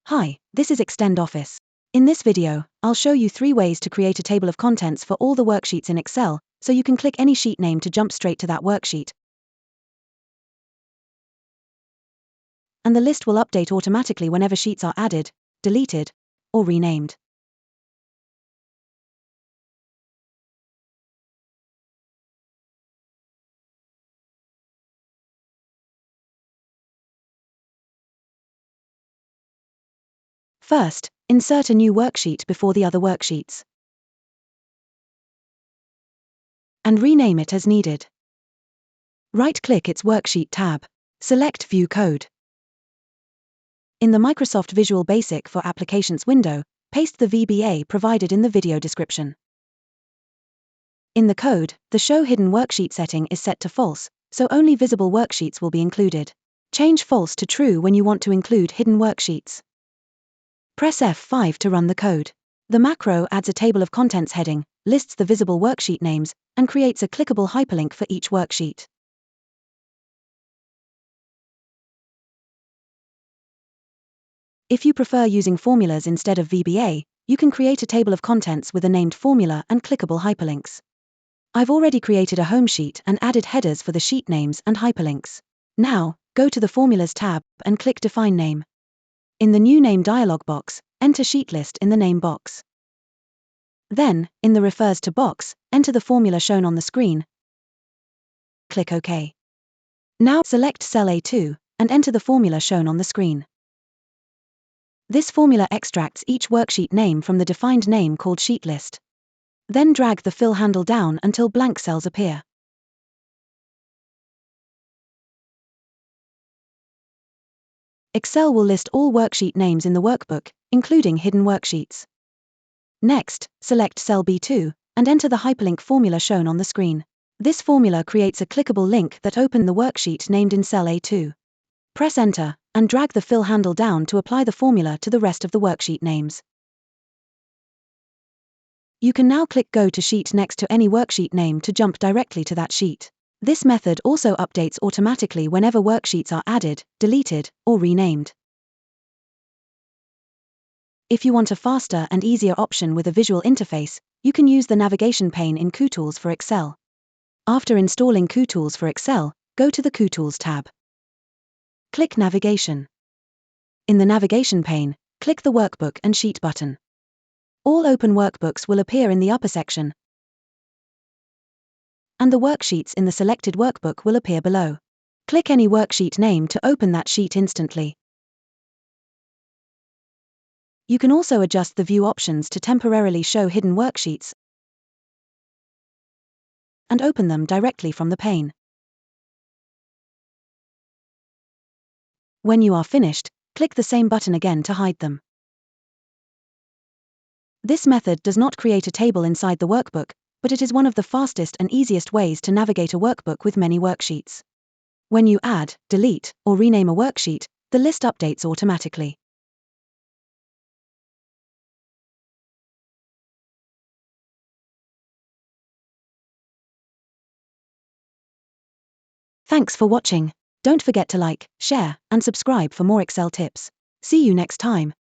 Hi, this is Extend Office. In this video, I'll show you 3 ways to create a table of contents for all the worksheets in Excel, so you can click any sheet name to jump straight to that worksheet. And the list will update automatically whenever sheets are added, deleted, or renamed. First, insert a new worksheet before the other worksheets. And rename it as needed. Right-click its Worksheet tab. Select View Code. In the Microsoft Visual Basic for Applications window, paste the VBA provided in the video description. In the code, the Show Hidden Worksheet setting is set to false, so only visible worksheets will be included. Change false to true when you want to include hidden worksheets. Press F5 to run the code. The macro adds a table of contents heading, lists the visible worksheet names, and creates a clickable hyperlink for each worksheet. If you prefer using formulas instead of VBA, you can create a table of contents with a named formula and clickable hyperlinks. I've already created a home sheet and added headers for the sheet names and hyperlinks. Now, go to the Formulas tab and click Define Name. In the New Name dialog box, enter Sheetlist in the name box. Then, in the Refers to box, enter the formula shown on the screen. Click OK. Now select cell A2 and enter the formula shown on the screen. This formula extracts each worksheet name from the defined name called Sheetlist. Then drag the fill handle down until blank cells appear. Excel will list all worksheet names in the workbook, including hidden worksheets. Next, select cell B2 and enter the hyperlink formula shown on the screen. This formula creates a clickable link that opens the worksheet named in cell A2. Press Enter and drag the fill handle down to apply the formula to the rest of the worksheet names. You can now click Go to Sheet next to any worksheet name to jump directly to that sheet. This method also updates automatically whenever worksheets are added, deleted, or renamed. If you want a faster and easier option with a visual interface, you can use the navigation pane in Kutools for Excel. After installing Kutools for Excel, go to the Kutools tab. Click Navigation. In the navigation pane, click the Workbook and Sheet button. All open workbooks will appear in the upper section, and the worksheets in the selected workbook will appear below. Click any worksheet name to open that sheet instantly. You can also adjust the view options to temporarily show hidden worksheets and open them directly from the pane. When you are finished, click the same button again to hide them. This method does not create a table inside the workbook, but it is one of the fastest and easiest ways to navigate a workbook with many worksheets. When you add, delete, or rename a worksheet, the list updates automatically. Thanks for watching. Don't forget to like, share, and subscribe for more Excel tips. See you next time.